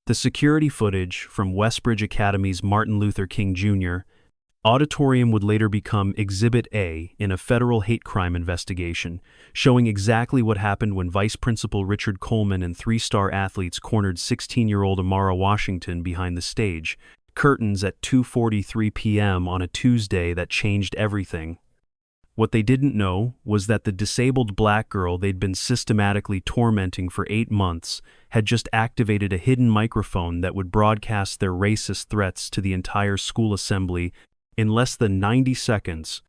The security footage from Westbridge Academy's Martin Luther King Jr. auditorium would later become Exhibit A in a federal hate crime investigation, showing exactly what happened when Vice Principal Richard Coleman and three-star athletes cornered 16-year-old Amara Washington behind the stage, curtains at 2:43 p.m. on a Tuesday that changed everything. What they didn't know was that the disabled black girl they'd been systematically tormenting for 8 months had just activated a hidden microphone that would broadcast their racist threats to the entire school assembly in less than 90 seconds.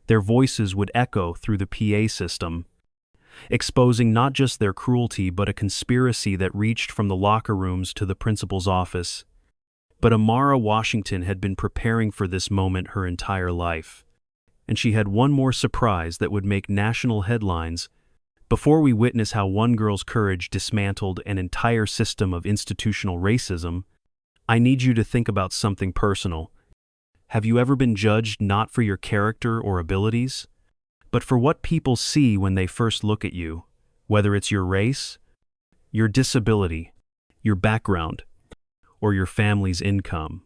Their voices would echo through the PA system, exposing not just their cruelty but a conspiracy that reached from the locker rooms to the principal's office. But Amara Washington had been preparing for this moment her entire life. And she had one more surprise that would make national headlines. Before we witness how one girl's courage dismantled an entire system of institutional racism, I need you to think about something personal. Have you ever been judged not for your character or abilities, but for what people see when they first look at you, whether it's your race, your disability, your background, or your family's income?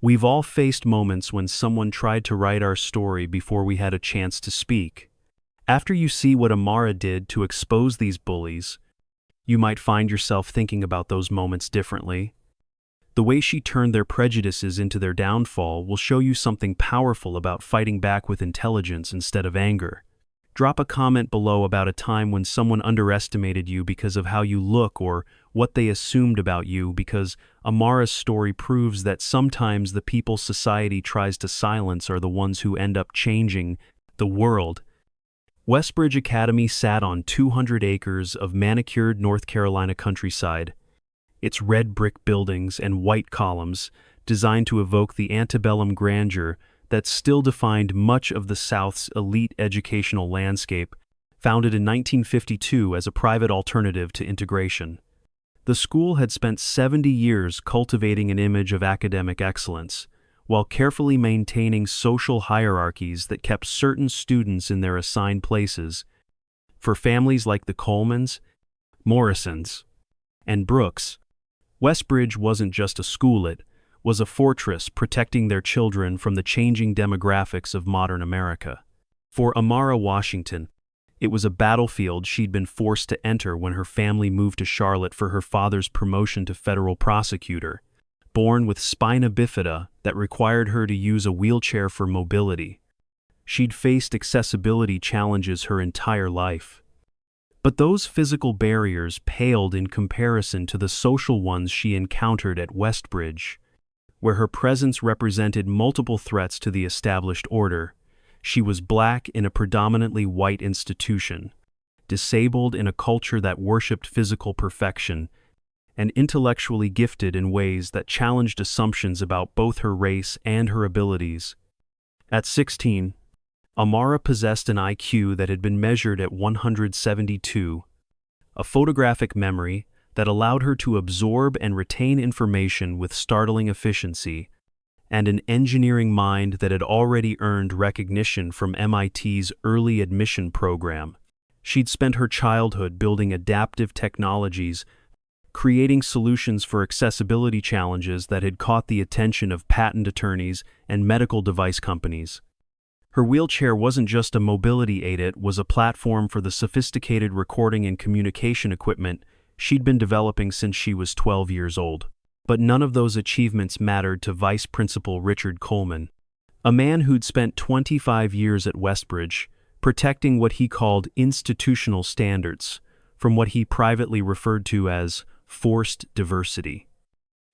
We've all faced moments when someone tried to write our story before we had a chance to speak. After you see what Amara did to expose these bullies, you might find yourself thinking about those moments differently. The way she turned their prejudices into their downfall will show you something powerful about fighting back with intelligence instead of anger. Drop a comment below about a time when someone underestimated you because of how you look or what they assumed about you, because Amara's story proves that sometimes the people society tries to silence are the ones who end up changing the world. Westbridge Academy sat on 200 acres of manicured North Carolina countryside. Its red brick buildings and white columns, designed to evoke the antebellum grandeur that still defined much of the South's elite educational landscape, founded in 1952 as a private alternative to integration. The school had spent 70 years cultivating an image of academic excellence, while carefully maintaining social hierarchies that kept certain students in their assigned places. For families like the Colemans, Morrisons, and Brooks, Westbridge wasn't just a school, it was a fortress protecting their children from the changing demographics of modern America. For Amara Washington, it was a battlefield she'd been forced to enter when her family moved to Charlotte for her father's promotion to federal prosecutor. Born with spina bifida that required her to use a wheelchair for mobility, she'd faced accessibility challenges her entire life. But those physical barriers paled in comparison to the social ones she encountered at Westbridge, where her presence represented multiple threats to the established order. She was black in a predominantly white institution, disabled in a culture that worshipped physical perfection, and intellectually gifted in ways that challenged assumptions about both her race and her abilities. At 16, Amara possessed an IQ that had been measured at 172, a photographic memory that allowed her to absorb and retain information with startling efficiency, and an engineering mind that had already earned recognition from MIT's early admission program. She'd spent her childhood building adaptive technologies, creating solutions for accessibility challenges that had caught the attention of patent attorneys and medical device companies. Her wheelchair wasn't just a mobility aid, it was a platform for the sophisticated recording and communication equipment she'd been developing since she was 12 years old. But none of those achievements mattered to Vice Principal Richard Coleman, a man who'd spent 25 years at Westbridge, protecting what he called institutional standards from what he privately referred to as forced diversity.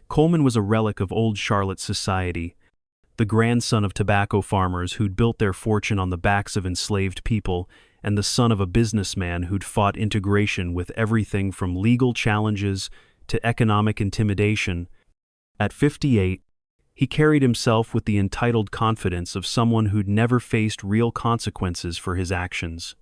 Coleman was a relic of old Charlotte society, the grandson of tobacco farmers who'd built their fortune on the backs of enslaved people, and the son of a businessman who'd fought integration with everything from legal challenges to economic intimidation. At 58, he carried himself with the entitled confidence of someone who'd never faced real consequences for his actions.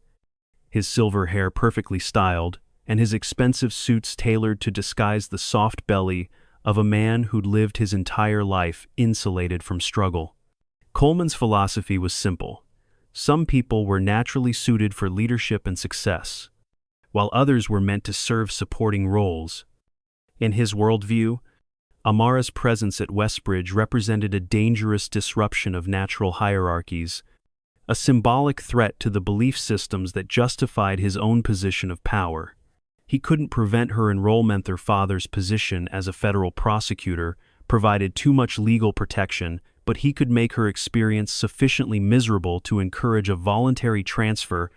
His silver hair perfectly styled, and his expensive suits tailored to disguise the soft belly of a man who'd lived his entire life insulated from struggle. Coleman's philosophy was simple. Some people were naturally suited for leadership and success, while others were meant to serve supporting roles. In his worldview, Amara's presence at Westbridge represented a dangerous disruption of natural hierarchies, a symbolic threat to the belief systems that justified his own position of power. He couldn't prevent her enrollment. Their father's position as a federal prosecutor provided too much legal protection, but he could make her experience sufficiently miserable to encourage a voluntary transfer.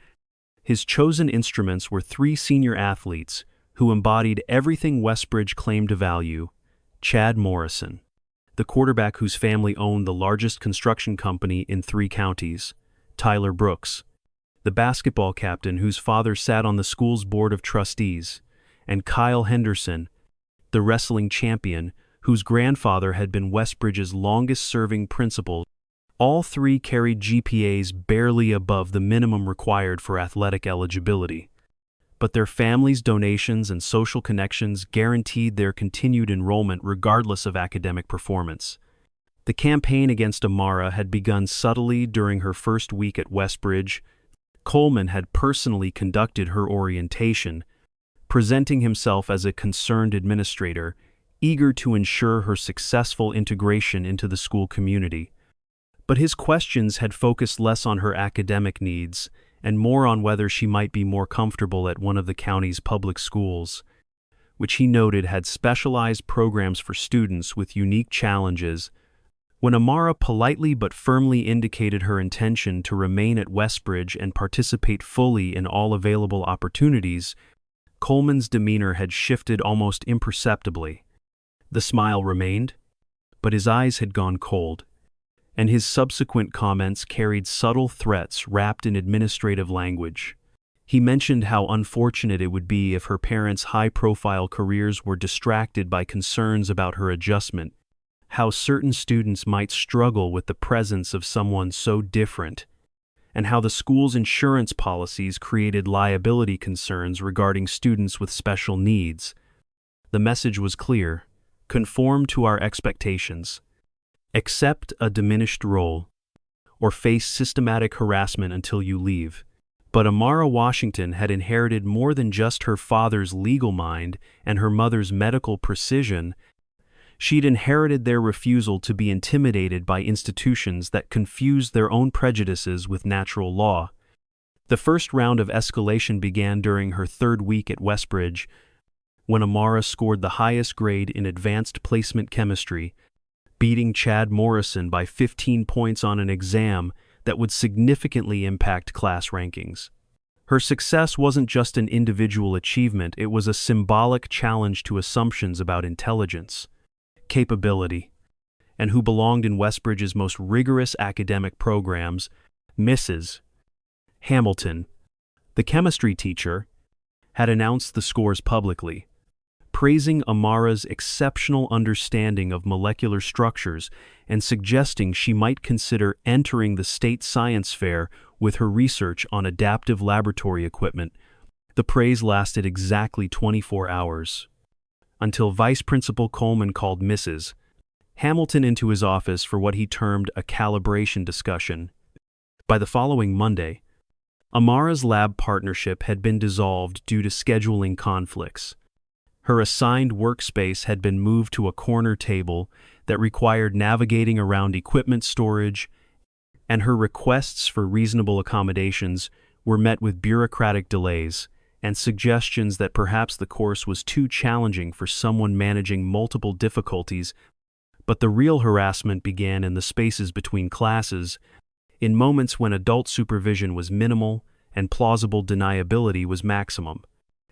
His chosen instruments were three senior athletes who embodied everything Westbridge claimed to value: Chad Morrison, the quarterback whose family owned the largest construction company in 3 counties; Tyler Brooks, the basketball captain whose father sat on the school's board of trustees; and Kyle Henderson, the wrestling champion whose grandfather had been Westbridge's longest-serving principal. All three carried GPAs barely above the minimum required for athletic eligibility, but their families' donations and social connections guaranteed their continued enrollment regardless of academic performance. The campaign against Amara had begun subtly during her first week at Westbridge. Coleman had personally conducted her orientation, presenting himself as a concerned administrator, eager to ensure her successful integration into the school community. But his questions had focused less on her academic needs and more on whether she might be more comfortable at one of the county's public schools, which he noted had specialized programs for students with unique challenges. When Amara politely but firmly indicated her intention to remain at Westbridge and participate fully in all available opportunities, Coleman's demeanor had shifted almost imperceptibly. The smile remained, but his eyes had gone cold, and his subsequent comments carried subtle threats wrapped in administrative language. He mentioned how unfortunate it would be if her parents' high-profile careers were distracted by concerns about her adjustment, how certain students might struggle with the presence of someone so different, and how the school's insurance policies created liability concerns regarding students with special needs. The message was clear: conform to our expectations, accept a diminished role, or face systematic harassment until you leave. But Amara Washington had inherited more than just her father's legal mind and her mother's medical precision. She'd inherited their refusal to be intimidated by institutions that confused their own prejudices with natural law. The first round of escalation began during her 3rd week at Westbridge, when Amara scored the highest grade in advanced placement chemistry, beating Chad Morrison by 15 points on an exam that would significantly impact class rankings. Her success wasn't just an individual achievement, it was a symbolic challenge to assumptions about intelligence, capability, and who belonged in Westbridge's most rigorous academic programs. Mrs. Hamilton, the chemistry teacher, had announced the scores publicly, praising Amara's exceptional understanding of molecular structures and suggesting she might consider entering the state science fair with her research on adaptive laboratory equipment. The praise lasted exactly 24 hours, until Vice Principal Coleman called Mrs. Hamilton into his office for what he termed a calibration discussion. By the following Monday, Amara's lab partnership had been dissolved due to scheduling conflicts. Her assigned workspace had been moved to a corner table that required navigating around equipment storage, and her requests for reasonable accommodations were met with bureaucratic delays and suggestions that perhaps the course was too challenging for someone managing multiple difficulties. But the real harassment began in the spaces between classes, in moments when adult supervision was minimal and plausible deniability was maximum.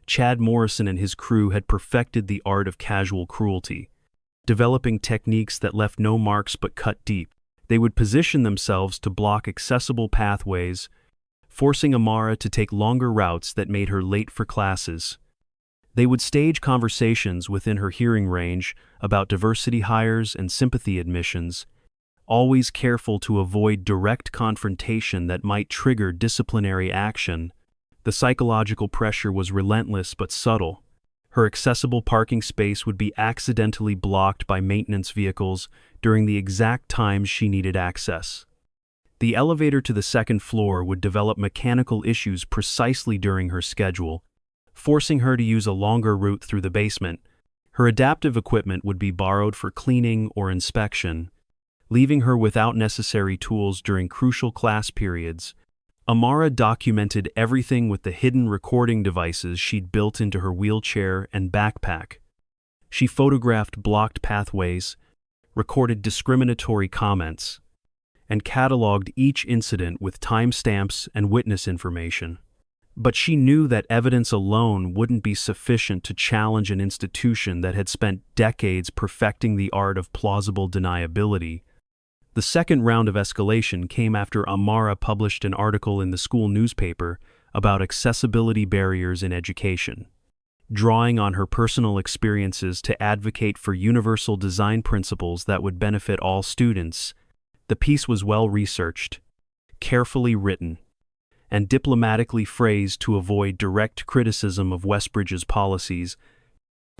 Chad Morrison and his crew had perfected the art of casual cruelty, developing techniques that left no marks but cut deep. They would position themselves to block accessible pathways, forcing Amara to take longer routes that made her late for classes. They would stage conversations within her hearing range about diversity hires and sympathy admissions, always careful to avoid direct confrontation that might trigger disciplinary action. The psychological pressure was relentless but subtle. Her accessible parking space would be accidentally blocked by maintenance vehicles during the exact times she needed access. The elevator to the 2nd floor would develop mechanical issues precisely during her schedule, forcing her to use a longer route through the basement. Her adaptive equipment would be borrowed for cleaning or inspection, leaving her without necessary tools during crucial class periods. Amara documented everything with the hidden recording devices she'd built into her wheelchair and backpack. She photographed blocked pathways, recorded discriminatory comments, and cataloged each incident with timestamps and witness information. But she knew that evidence alone wouldn't be sufficient to challenge an institution that had spent decades perfecting the art of plausible deniability. The second round of escalation came after Amara published an article in the school newspaper about accessibility barriers in education. Drawing on her personal experiences to advocate for universal design principles that would benefit all students, the piece was well-researched, carefully written, and diplomatically phrased to avoid direct criticism of Westbridge's policies,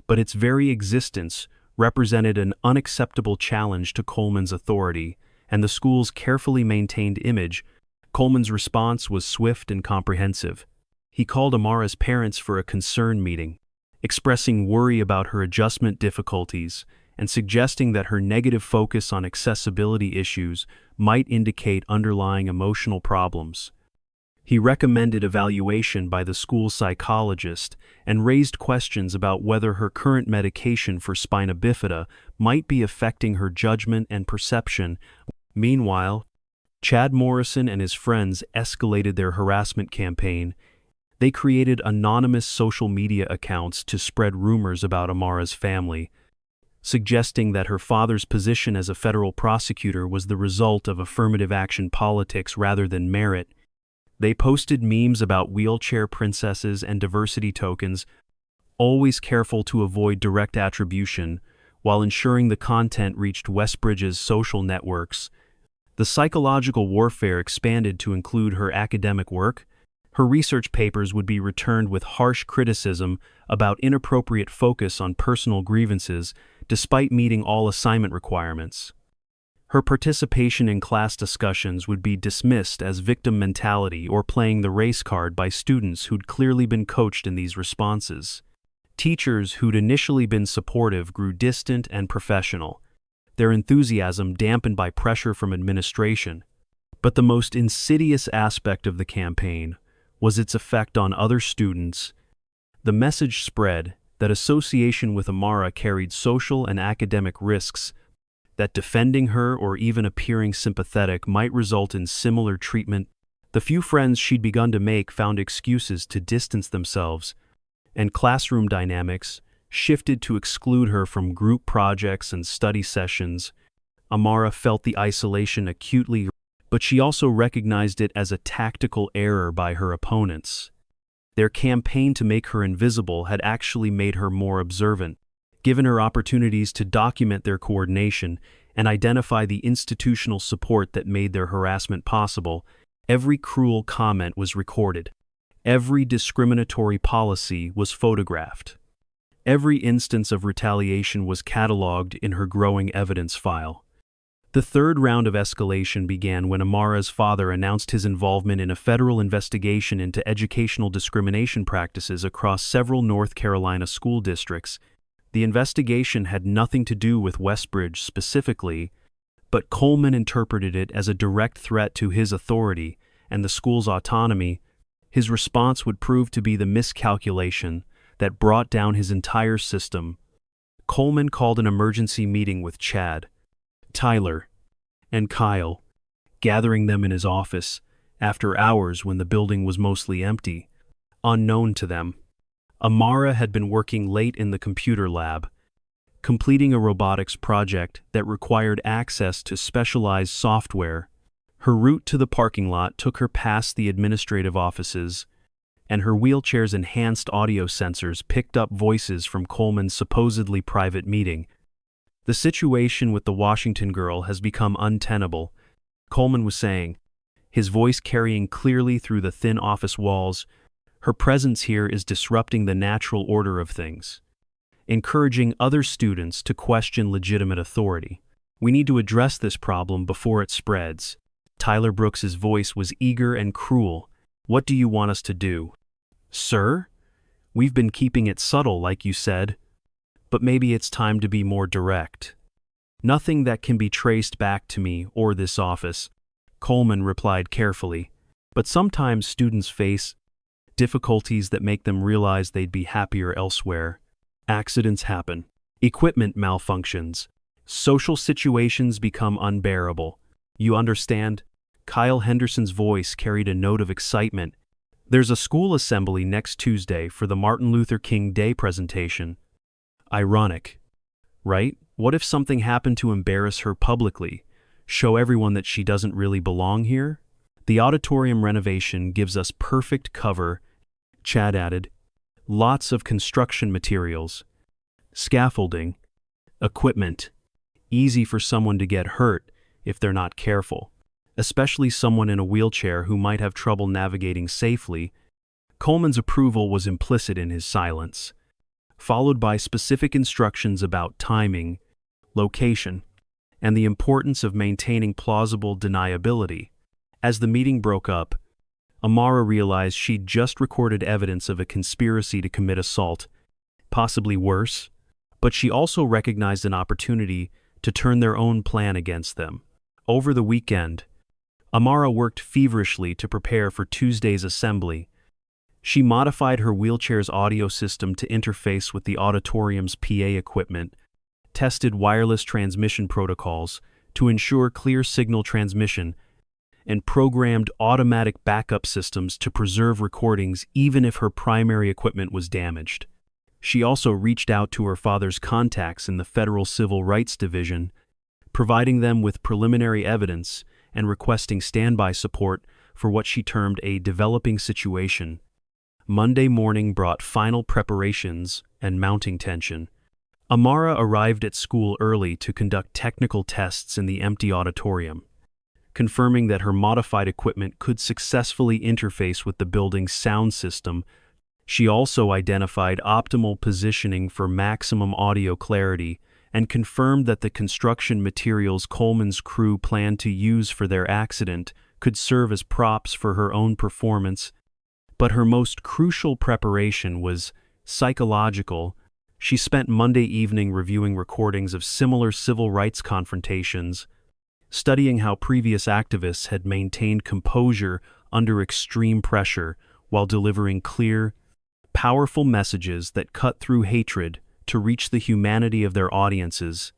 but its very existence represented an unacceptable challenge to Coleman's authority and the school's carefully maintained image. Coleman's response was swift and comprehensive. He called Amara's parents for a concern meeting, expressing worry about her adjustment difficulties and suggesting that her negative focus on accessibility issues might indicate underlying emotional problems. He recommended evaluation by the school psychologist and raised questions about whether her current medication for spina bifida might be affecting her judgment and perception. Meanwhile, Chad Morrison and his friends escalated their harassment campaign. They created anonymous social media accounts to spread rumors about Amara's family, suggesting that her father's position as a federal prosecutor was the result of affirmative action politics rather than merit. They posted memes about wheelchair princesses and diversity tokens, always careful to avoid direct attribution, while ensuring the content reached Westbridge's social networks. The psychological warfare expanded to include her academic work. Her research papers would be returned with harsh criticism about inappropriate focus on personal grievances, despite meeting all assignment requirements. Her participation in class discussions would be dismissed as victim mentality or playing the race card by students who'd clearly been coached in these responses. Teachers who'd initially been supportive grew distant and professional, their enthusiasm dampened by pressure from administration. But the most insidious aspect of the campaign was its effect on other students. The message spread that association with Amara carried social and academic risks, that defending her or even appearing sympathetic might result in similar treatment. The few friends she'd begun to make found excuses to distance themselves, and classroom dynamics shifted to exclude her from group projects and study sessions. Amara felt the isolation acutely, but she also recognized it as a tactical error by her opponents. Their campaign to make her invisible had actually made her more observant, given her opportunities to document their coordination and identify the institutional support that made their harassment possible. Every cruel comment was recorded. Every discriminatory policy was photographed. Every instance of retaliation was cataloged in her growing evidence file. The third round of escalation began when Amara's father announced his involvement in a federal investigation into educational discrimination practices across several North Carolina school districts. The investigation had nothing to do with Westbridge specifically, but Coleman interpreted it as a direct threat to his authority and the school's autonomy. His response would prove to be the miscalculation that brought down his entire system. Coleman called an emergency meeting with Chad, Tyler, and Kyle, gathering them in his office after hours when the building was mostly empty. Unknown to them, Amara had been working late in the computer lab, completing a robotics project that required access to specialized software. Her route to the parking lot took her past the administrative offices, and her wheelchair's enhanced audio sensors picked up voices from Coleman's supposedly private meeting. "The situation with the Washington girl has become untenable," Coleman was saying, his voice carrying clearly through the thin office walls. "Her presence here is disrupting the natural order of things, encouraging other students to question legitimate authority. We need to address this problem before it spreads." Tyler Brooks's voice was eager and cruel. "What do you want us to do?" "Sir? We've been keeping it subtle, like you said." but maybe it's time to be more direct. Nothing that can be traced back to me or this office, Coleman replied carefully, but sometimes students face difficulties that make them realize they'd be happier elsewhere. Accidents happen. Equipment malfunctions. Social situations become unbearable. You understand? Kyle Henderson's voice carried a note of excitement. There's a school assembly next Tuesday for the Martin Luther King Day presentation. Ironic, right? What if something happened to embarrass her publicly, show everyone that she doesn't really belong here? The auditorium renovation gives us perfect cover, Chad added. Lots of construction materials, scaffolding, equipment. Easy for someone to get hurt if they're not careful, especially someone in a wheelchair who might have trouble navigating safely. Coleman's approval was implicit in his silence, followed by specific instructions about timing, location, and the importance of maintaining plausible deniability. As the meeting broke up, Amara realized she'd just recorded evidence of a conspiracy to commit assault, possibly worse, but she also recognized an opportunity to turn their own plan against them. Over the weekend, Amara worked feverishly to prepare for Tuesday's assembly. She modified her wheelchair's audio system to interface with the auditorium's PA equipment, tested wireless transmission protocols to ensure clear signal transmission, and programmed automatic backup systems to preserve recordings even if her primary equipment was damaged. She also reached out to her father's contacts in the Federal Civil Rights Division, providing them with preliminary evidence and requesting standby support for what she termed a developing situation. Monday morning brought final preparations and mounting tension. Amara arrived at school early to conduct technical tests in the empty auditorium, confirming that her modified equipment could successfully interface with the building's sound system. She also identified optimal positioning for maximum audio clarity and confirmed that the construction materials Coleman's crew planned to use for their accident could serve as props for her own performance. But her most crucial preparation was psychological. She spent Monday evening reviewing recordings of similar civil rights confrontations, studying how previous activists had maintained composure under extreme pressure while delivering clear, powerful messages that cut through hatred to reach the humanity of their audiences.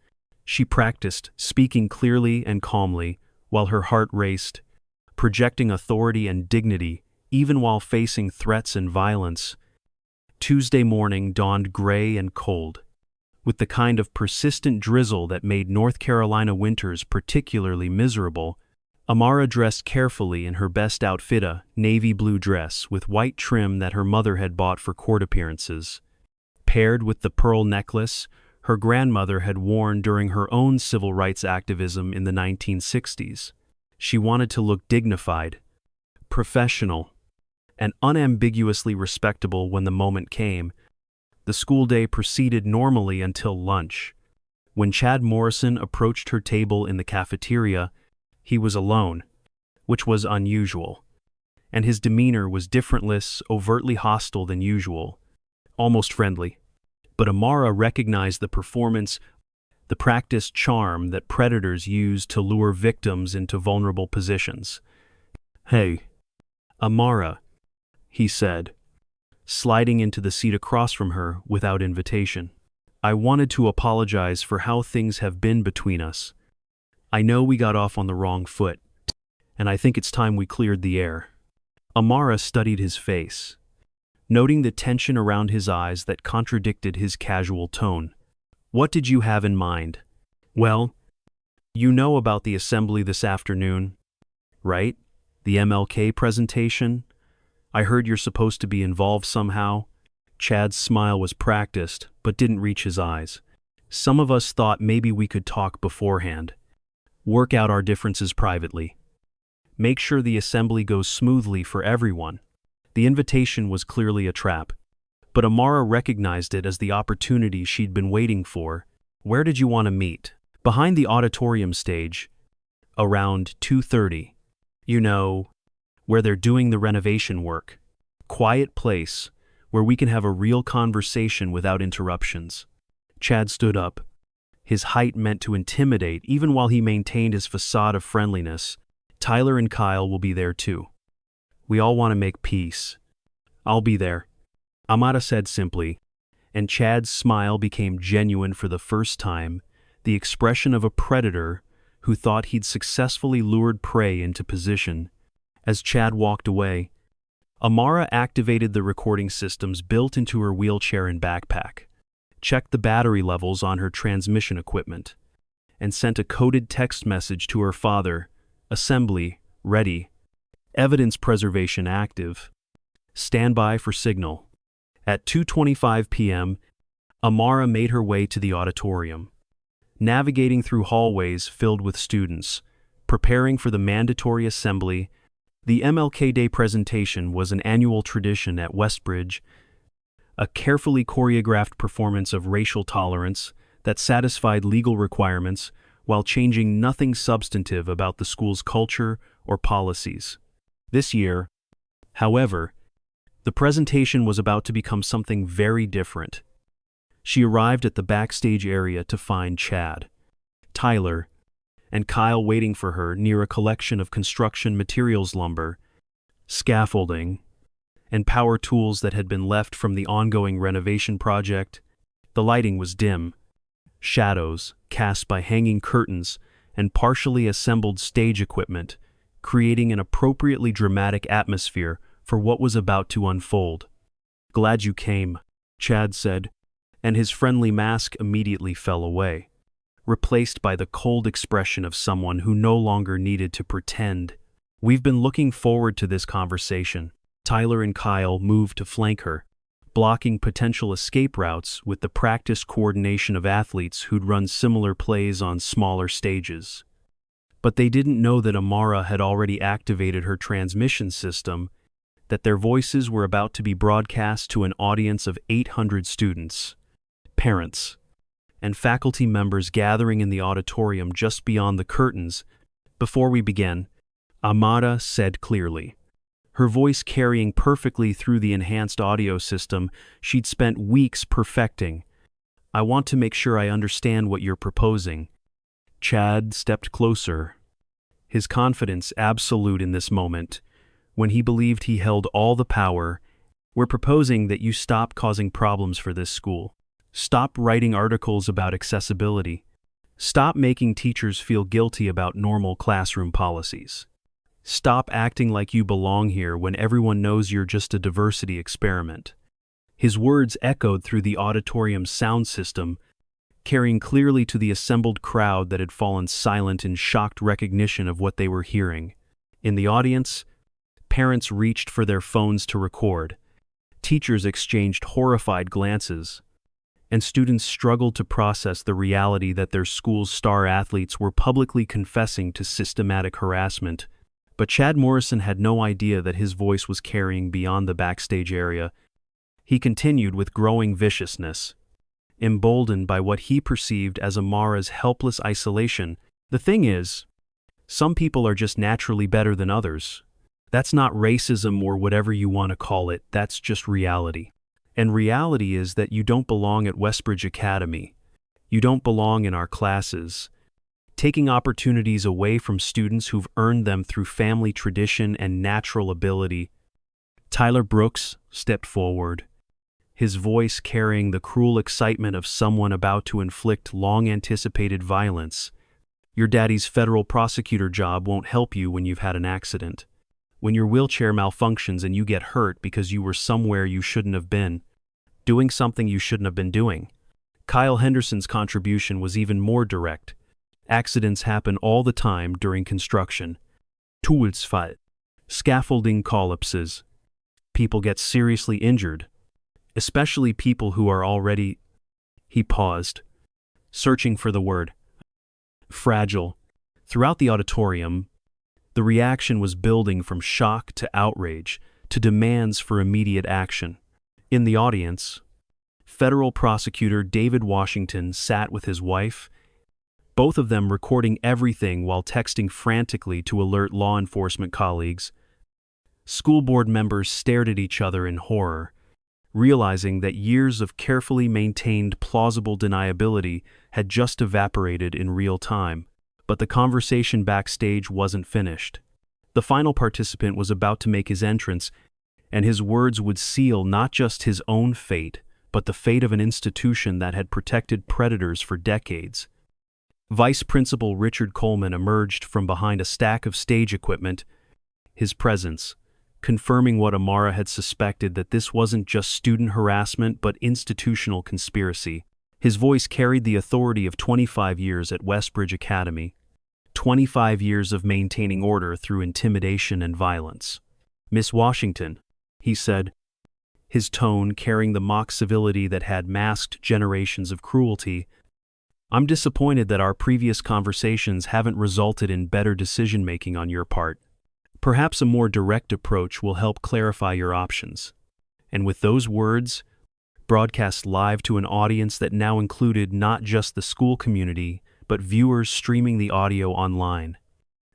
She practiced speaking clearly and calmly while her heart raced, projecting authority and dignity even while facing threats and violence. Tuesday morning dawned gray and cold, with the kind of persistent drizzle that made North Carolina winters particularly miserable. Amara dressed carefully in her best outfit, a navy blue dress with white trim that her mother had bought for court appearances. Paired with the pearl necklace her grandmother had worn during her own civil rights activism in the 1960s. She wanted to look dignified, professional, and unambiguously respectable when the moment came. The school day proceeded normally until lunch. When Chad Morrison approached her table in the cafeteria, he was alone, which was unusual, and his demeanor was different, less overtly hostile than usual, almost friendly. But Amara recognized the performance, the practiced charm that predators use to lure victims into vulnerable positions. "Hey, Amara," he said, sliding into the seat across from her without invitation. "I wanted to apologize for how things have been between us. I know we got off on the wrong foot, and I think it's time we cleared the air." Amara studied his face, noting the tension around his eyes that contradicted his casual tone. "What did you have in mind?" "Well, you know about the assembly this afternoon, right? The MLK presentation? I heard you're supposed to be involved somehow." Chad's smile was practiced, but didn't reach his eyes. "Some of us thought maybe we could talk beforehand. Work out our differences privately. Make sure the assembly goes smoothly for everyone." The invitation was clearly a trap, but Amara recognized it as the opportunity she'd been waiting for. "Where did you want to meet?" "Behind the auditorium stage, around 2:30. You know, where they're doing the renovation work. Quiet place where we can have a real conversation without interruptions." Chad stood up, his height meant to intimidate even while he maintained his facade of friendliness. Tyler and Kyle will be there too. We all want to make peace. I'll be there, Amara said simply, and Chad's smile became genuine for the first time, the expression of a predator who thought he'd successfully lured prey into position. As Chad walked away, Amara activated the recording systems built into her wheelchair and backpack, checked the battery levels on her transmission equipment, and sent a coded text message to her father: assembly ready, evidence preservation active, stand by for signal. At 2:25 p.m., Amara made her way to the auditorium, navigating through hallways filled with students, preparing for the mandatory assembly. The MLK Day presentation was an annual tradition at Westbridge, a carefully choreographed performance of racial tolerance that satisfied legal requirements while changing nothing substantive about the school's culture or policies. This year, however, the presentation was about to become something very different. She arrived at the backstage area to find Chad, Tyler, and Kyle waiting for her near a collection of construction materials, lumber, scaffolding, and power tools that had been left from the ongoing renovation project. The lighting was dim, shadows cast by hanging curtains and partially assembled stage equipment, creating an appropriately dramatic atmosphere for what was about to unfold. "Glad you came," Chad said, and his friendly mask immediately fell away, replaced by the cold expression of someone who no longer needed to pretend. "We've been looking forward to this conversation." Tyler and Kyle moved to flank her, blocking potential escape routes with the practiced coordination of athletes who'd run similar plays on smaller stages. But they didn't know that Amara had already activated her transmission system, that their voices were about to be broadcast to an audience of 800 students, parents, and faculty members gathering in the auditorium just beyond the curtains. "Before we begin," Amara said clearly, her voice carrying perfectly through the enhanced audio system she'd spent weeks perfecting, "I want to make sure I understand what you're proposing." Chad stepped closer, his confidence absolute in this moment, when he believed he held all the power. "We're proposing that you stop causing problems for this school. Stop writing articles about accessibility. Stop making teachers feel guilty about normal classroom policies. Stop acting like you belong here when everyone knows you're just a diversity experiment." His words echoed through the auditorium's sound system, carrying clearly to the assembled crowd that had fallen silent in shocked recognition of what they were hearing. In the audience, parents reached for their phones to record, teachers exchanged horrified glances, and students struggled to process the reality that their school's star athletes were publicly confessing to systematic harassment. But Chad Morrison had no idea that his voice was carrying beyond the backstage area. He continued with growing viciousness, emboldened by what he perceived as Amara's helpless isolation. "The thing is, some people are just naturally better than others. That's not racism or whatever you want to call it, that's just reality. And reality is that you don't belong at Westbridge Academy. You don't belong in our classes, taking opportunities away from students who've earned them through family tradition and natural ability." Tyler Brooks stepped forward, his voice carrying the cruel excitement of someone about to inflict long-anticipated violence. "Your daddy's federal prosecutor job won't help you when you've had an accident, when your wheelchair malfunctions and you get hurt because you were somewhere you shouldn't have been, doing something you shouldn't have been doing." Kyle Henderson's contribution was even more direct. "Accidents happen all the time during construction. Toolsfall, scaffolding collapses. People get seriously injured, especially people who are already—" He paused, searching for the word. "Fragile." Throughout the auditorium, the reaction was building from shock to outrage to demands for immediate action. In the audience, federal prosecutor David Washington sat with his wife, both of them recording everything while texting frantically to alert law enforcement colleagues. School board members stared at each other in horror, realizing that years of carefully maintained plausible deniability had just evaporated in real time. But the conversation backstage wasn't finished. The final participant was about to make his entrance, and his words would seal not just his own fate, but the fate of an institution that had protected predators for decades. Vice Principal Richard Coleman emerged from behind a stack of stage equipment, his presence confirming what Amara had suspected, that this wasn't just student harassment but institutional conspiracy. His voice carried the authority of 25 years at Westbridge Academy, 25 years of maintaining order through intimidation and violence. "Miss Washington," he said, his tone carrying the mock civility that had masked generations of cruelty, "I'm disappointed that our previous conversations haven't resulted in better decision-making on your part. Perhaps a more direct approach will help clarify your options." And with those words, broadcast live to an audience that now included not just the school community, but viewers streaming the audio online,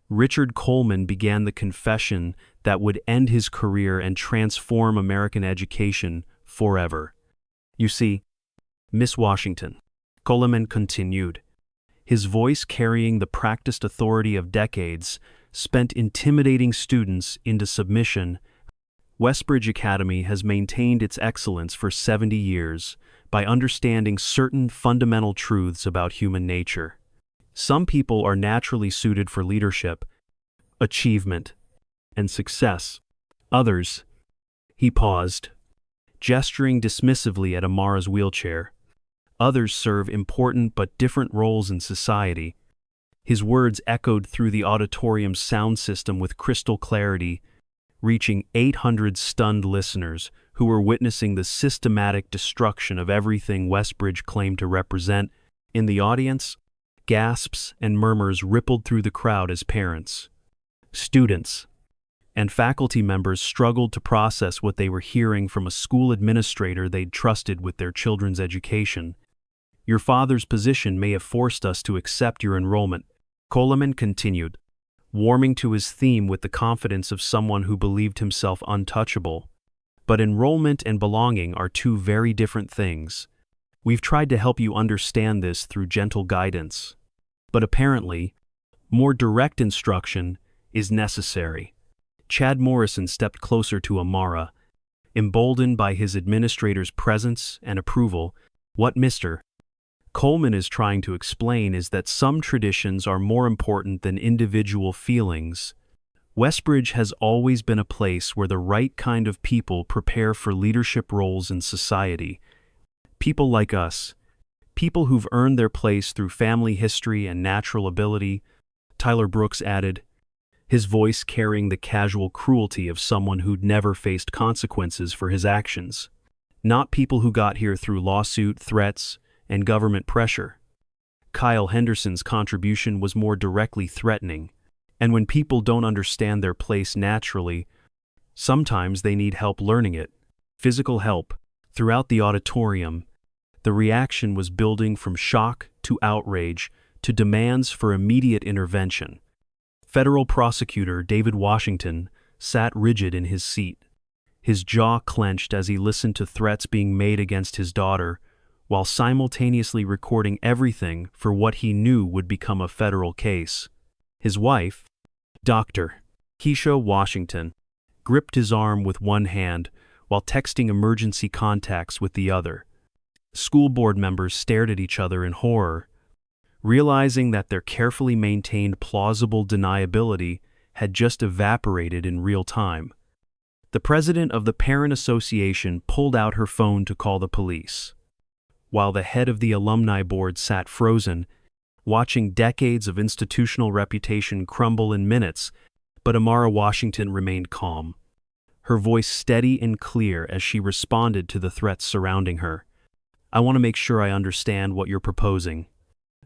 Richard Coleman began the confession that would end his career and transform American education forever. "You see, Miss Washington," Coleman continued, his voice carrying the practiced authority of decades spent intimidating students into submission, "Westbridge Academy has maintained its excellence for 70 years by understanding certain fundamental truths about human nature. Some people are naturally suited for leadership, achievement, and success. Others—" He paused, gesturing dismissively at Amara's wheelchair. "Others serve important but different roles in society." His words echoed through the auditorium's sound system with crystal clarity, reaching 800 stunned listeners who were witnessing the systematic destruction of everything Westbridge claimed to represent. In the audience, gasps and murmurs rippled through the crowd as parents, students, and faculty members struggled to process what they were hearing from a school administrator they'd trusted with their children's education. "Your father's position may have forced us to accept your enrollment," Coleman continued, warming to his theme with the confidence of someone who believed himself untouchable. "But enrollment and belonging are two very different things. We've tried to help you understand this through gentle guidance. But apparently, more direct instruction is necessary." Chad Morrison stepped closer to Amara, emboldened by his administrator's presence and approval. "What Mr. Coleman is trying to explain is that some traditions are more important than individual feelings. Westbridge has always been a place where the right kind of people prepare for leadership roles in society. People like us, people who've earned their place through family history and natural ability," Tyler Brooks added, his voice carrying the casual cruelty of someone who'd never faced consequences for his actions. "Not people who got here through lawsuit, threats, and government pressure." Kyle Henderson's contribution was more directly threatening. "And when people don't understand their place naturally, sometimes they need help learning it. Physical help." Throughout the auditorium, the reaction was building from shock to outrage to demands for immediate intervention. Federal Prosecutor David Washington sat rigid in his seat, his jaw clenched as he listened to threats being made against his daughter, while simultaneously recording everything for what he knew would become a federal case. His wife, Dr. Keisha Washington, gripped his arm with one hand while texting emergency contacts with the other. School board members stared at each other in horror, realizing that their carefully maintained plausible deniability had just evaporated in real time. The president of the Parent Association pulled out her phone to call the police, while the head of the alumni board sat frozen, watching decades of institutional reputation crumble in minutes. But Amara Washington remained calm, her voice steady and clear as she responded to the threats surrounding her. "I want to make sure I understand what you're proposing.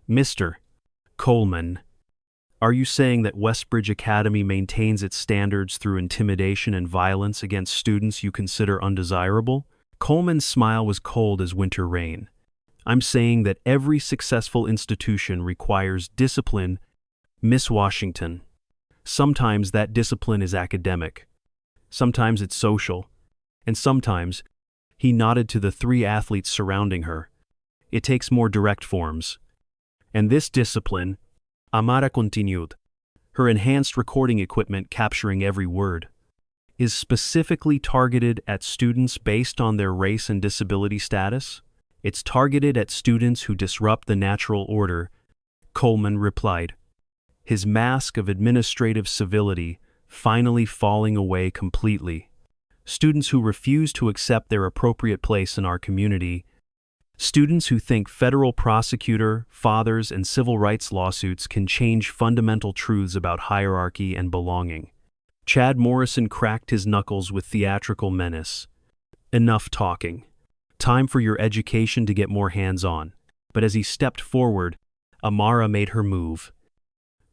Mr. Coleman, are you saying that Westbridge Academy maintains its standards through intimidation and violence against students you consider undesirable?" Coleman's smile was cold as winter rain. "I'm saying that every successful institution requires discipline, Miss Washington. Sometimes that discipline is academic, sometimes it's social, and sometimes He nodded to the three athletes surrounding her. It takes more direct forms. And this discipline, Amara continued, her enhanced recording equipment capturing every word, is specifically targeted at students based on their race and disability status. It's targeted at students who disrupt the natural order, Coleman replied, his mask of administrative civility finally falling away completely. Students who refuse to accept their appropriate place in our community. Students who think federal prosecutor, fathers, and civil rights lawsuits can change fundamental truths about hierarchy and belonging. Chad Morrison cracked his knuckles with theatrical menace. Enough talking. Time for your education to get more hands-on. But as he stepped forward, Amara made her move.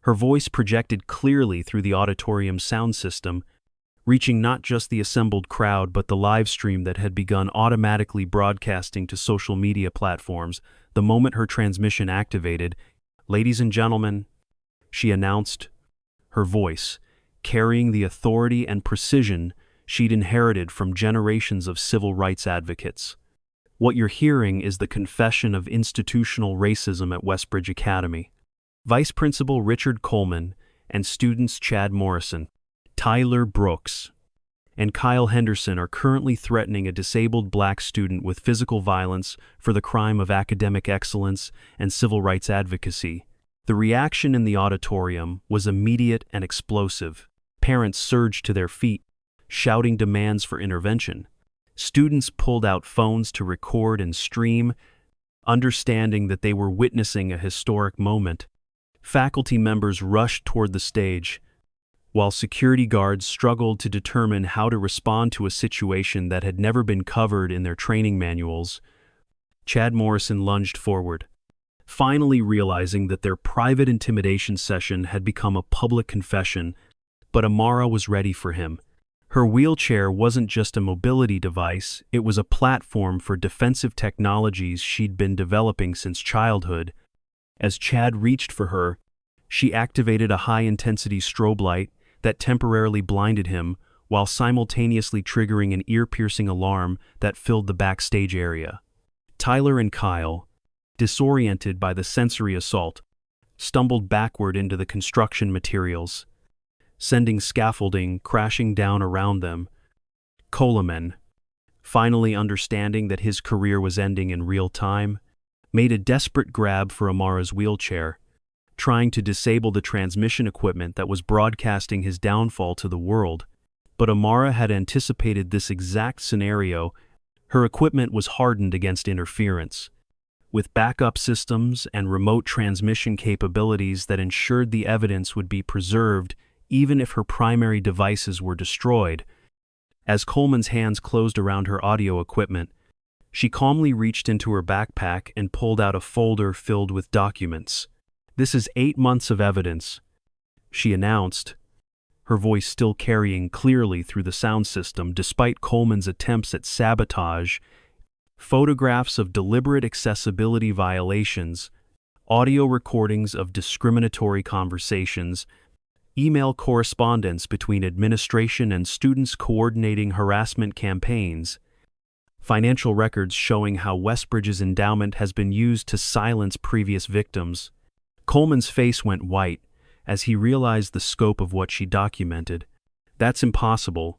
Her voice projected clearly through the auditorium's sound system, reaching not just the assembled crowd but the live stream that had begun automatically broadcasting to social media platforms the moment her transmission activated. Ladies and gentlemen, she announced, her voice carrying the authority and precision she'd inherited from generations of civil rights advocates. What you're hearing is the confession of institutional racism at Westbridge Academy. Vice Principal Richard Coleman and students Chad Morrison, Tyler Brooks, and Kyle Henderson are currently threatening a disabled black student with physical violence for the crime of academic excellence and civil rights advocacy. The reaction in the auditorium was immediate and explosive. Parents surged to their feet, shouting demands for intervention. Students pulled out phones to record and stream, understanding that they were witnessing a historic moment. Faculty members rushed toward the stage, while security guards struggled to determine how to respond to a situation that had never been covered in their training manuals. Chad Morrison lunged forward, finally realizing that their private intimidation session had become a public confession, but Amara was ready for him. Her wheelchair wasn't just a mobility device, it was a platform for defensive technologies she'd been developing since childhood. As Chad reached for her, she activated a high-intensity strobe light that temporarily blinded him while simultaneously triggering an ear-piercing alarm that filled the backstage area. Tyler and Kyle, disoriented by the sensory assault, stumbled backward into the construction materials, sending scaffolding crashing down around them. Coleman, finally understanding that his career was ending in real time, made a desperate grab for Amara's wheelchair, trying to disable the transmission equipment that was broadcasting his downfall to the world. But Amara had anticipated this exact scenario. Her equipment was hardened against interference, with backup systems and remote transmission capabilities that ensured the evidence would be preserved even if her primary devices were destroyed. As Coleman's hands closed around her audio equipment, she calmly reached into her backpack and pulled out a folder filled with documents. "This is 8 months of evidence," she announced, her voice still carrying clearly through the sound system despite Coleman's attempts at sabotage. Photographs of deliberate accessibility violations, audio recordings of discriminatory conversations, email correspondence between administration and students coordinating harassment campaigns, financial records showing how Westbridge's endowment has been used to silence previous victims. Coleman's face went white as he realized the scope of what she documented. "That's impossible.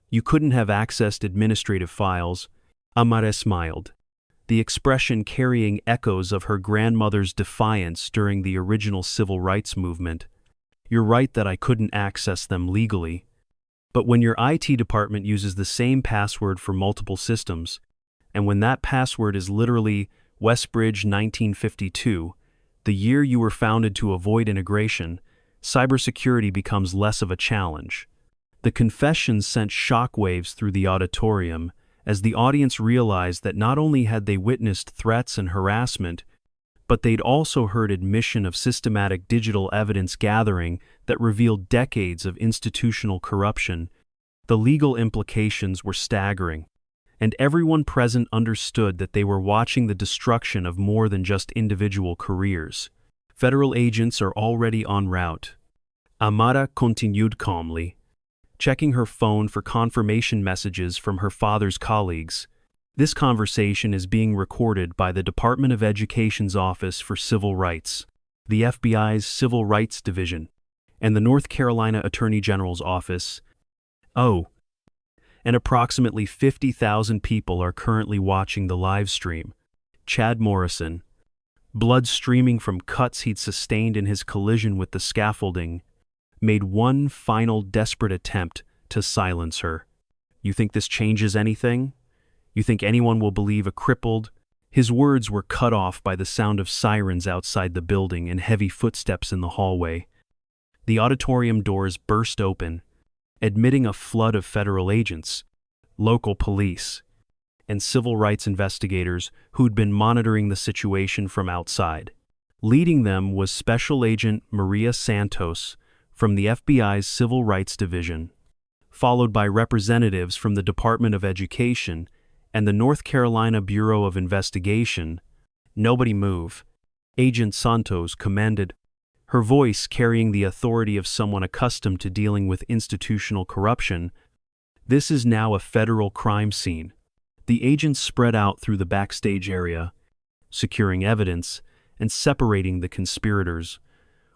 You couldn't have accessed administrative files." Amara smiled, the expression carrying echoes of her grandmother's defiance during the original civil rights movement. "You're right that I couldn't access them legally. But when your IT department uses the same password for multiple systems, and when that password is literally Westbridge 1952, the year you were founded to avoid integration, cybersecurity becomes less of a challenge." The confession sent shockwaves through the auditorium as the audience realized that not only had they witnessed threats and harassment, but they'd also heard admission of systematic digital evidence gathering that revealed decades of institutional corruption. The legal implications were staggering, and everyone present understood that they were watching the destruction of more than just individual careers. "Federal agents are already en route," Amara continued calmly, checking her phone for confirmation messages from her father's colleagues. This conversation is being recorded by the Department of Education's Office for Civil Rights, the FBI's Civil Rights Division, and the North Carolina Attorney General's Office. And approximately 50,000 people are currently watching the live stream. Chad Morrison, blood streaming from cuts he'd sustained in his collision with the scaffolding, made one final desperate attempt to silence her. You think this changes anything? You think anyone will believe a crippled? His words were cut off by the sound of sirens outside the building and heavy footsteps in the hallway. The auditorium doors burst open, admitting a flood of federal agents, local police, and civil rights investigators who'd been monitoring the situation from outside. Leading them was Special Agent Maria Santos from the FBI's Civil Rights Division, followed by representatives from the Department of Education and the North Carolina Bureau of Investigation. "Nobody move," Agent Santos commanded, her voice carrying the authority of someone accustomed to dealing with institutional corruption. "This is now a federal crime scene." The agents spread out through the backstage area, securing evidence and separating the conspirators,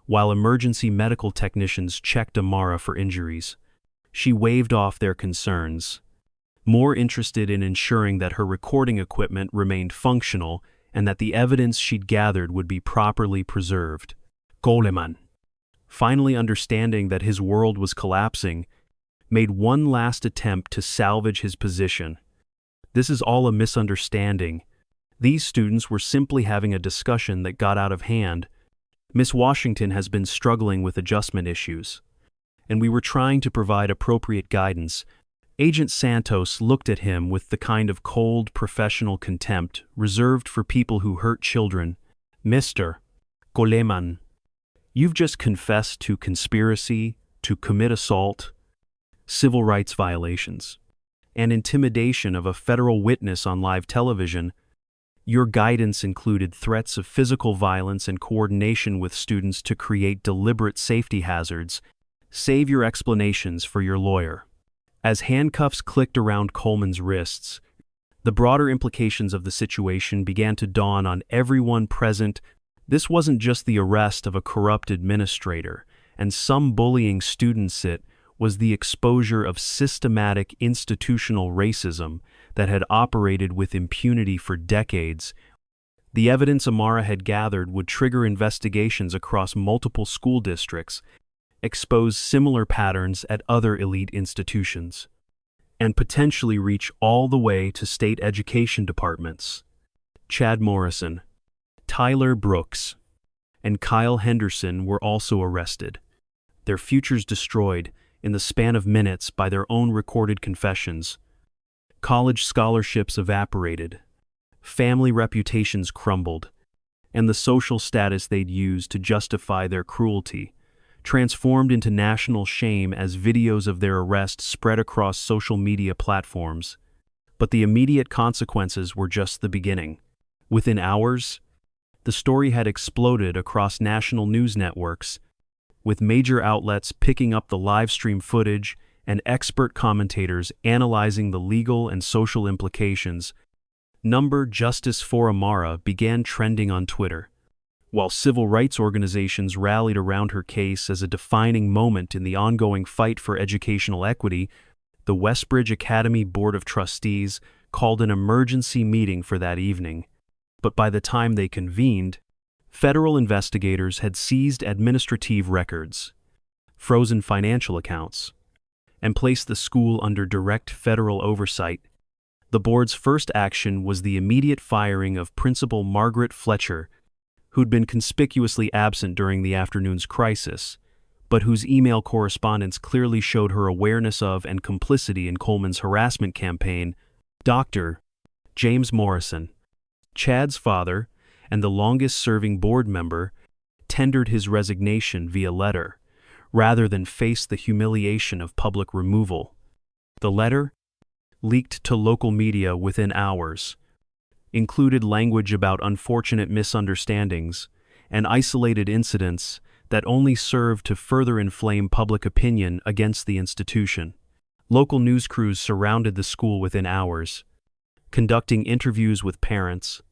while emergency medical technicians checked Amara for injuries. She waved off their concerns, more interested in ensuring that her recording equipment remained functional and that the evidence she'd gathered would be properly preserved. Coleman, finally understanding that his world was collapsing, made one last attempt to salvage his position. "This is all a misunderstanding. These students were simply having a discussion that got out of hand. Miss Washington has been struggling with adjustment issues, and we were trying to provide appropriate guidance." Agent Santos looked at him with the kind of cold, professional contempt reserved for people who hurt children. "Mr. Coleman, you've just confessed to conspiracy, to commit assault, civil rights violations, and intimidation of a federal witness on live television. Your guidance included threats of physical violence and coordination with students to create deliberate safety hazards. Save your explanations for your lawyer." As handcuffs clicked around Coleman's wrists, the broader implications of the situation began to dawn on everyone present. This wasn't just the arrest of a corrupt administrator and some bullying students, it was the exposure of systematic institutional racism that had operated with impunity for decades. The evidence Amara had gathered would trigger investigations across multiple school districts, expose similar patterns at other elite institutions, and potentially reach all the way to state education departments. Chad Morrison, Tyler Brooks, and Kyle Henderson were also arrested, their futures destroyed in the span of minutes by their own recorded confessions. College scholarships evaporated, family reputations crumbled, and the social status they'd used to justify their cruelty transformed into national shame as videos of their arrest spread across social media platforms. But the immediate consequences were just the beginning. Within hours, the story had exploded across national news networks, with major outlets picking up the live stream footage and expert commentators analyzing the legal and social implications. Justice for Amara began trending on Twitter, while civil rights organizations rallied around her case as a defining moment in the ongoing fight for educational equity. The Westbridge Academy Board of Trustees called an emergency meeting for that evening, but by the time they convened, federal investigators had seized administrative records, frozen financial accounts, and placed the school under direct federal oversight. The board's first action was the immediate firing of Principal Margaret Fletcher, who'd been conspicuously absent during the afternoon's crisis, but whose email correspondence clearly showed her awareness of and complicity in Coleman's harassment campaign. Dr. James Morrison, Chad's father and the longest-serving board member, tendered his resignation via letter, rather than face the humiliation of public removal. The letter, leaked to local media within hours, included language about unfortunate misunderstandings and isolated incidents that only served to further inflame public opinion against the institution. Local news crews surrounded the school within hours, conducting interviews with parents,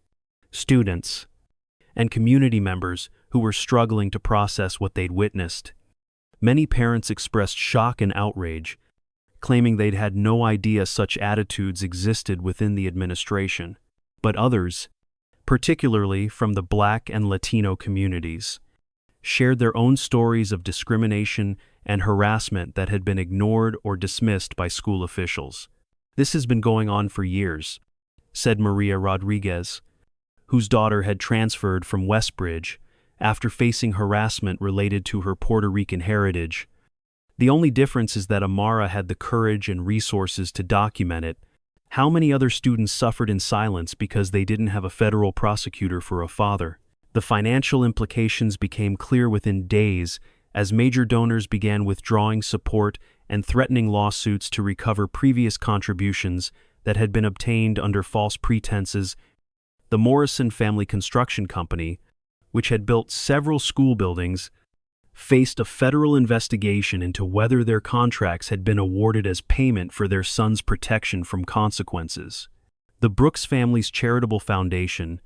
students, and community members who were struggling to process what they'd witnessed. Many parents expressed shock and outrage, claiming they'd had no idea such attitudes existed within the administration. But others, particularly from the Black and Latino communities, shared their own stories of discrimination and harassment that had been ignored or dismissed by school officials. "This has been going on for years," said Maria Rodriguez, whose daughter had transferred from Westbridge after facing harassment related to her Puerto Rican heritage. "The only difference is that Amara had the courage and resources to document it. How many other students suffered in silence because they didn't have a federal prosecutor for a father?" The financial implications became clear within days as major donors began withdrawing support and threatening lawsuits to recover previous contributions that had been obtained under false pretenses. The Morrison Family Construction Company, which had built several school buildings, faced a federal investigation into whether their contracts had been awarded as payment for their son's protection from consequences. The Brooks family's charitable foundation,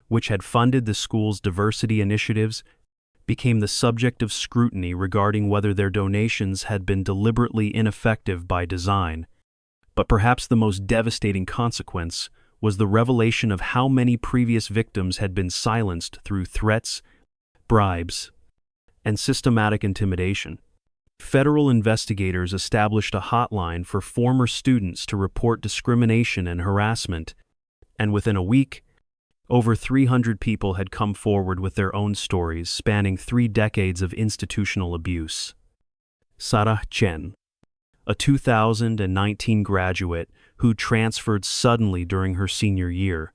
which had funded the school's diversity initiatives, became the subject of scrutiny regarding whether their donations had been deliberately ineffective by design. But perhaps the most devastating consequence was the revelation of how many previous victims had been silenced through threats, bribes, and systematic intimidation. Federal investigators established a hotline for former students to report discrimination and harassment, and within a week, over 300 people had come forward with their own stories spanning 3 decades of institutional abuse. Sarah Chen, a 2019 graduate who transferred suddenly during her senior year,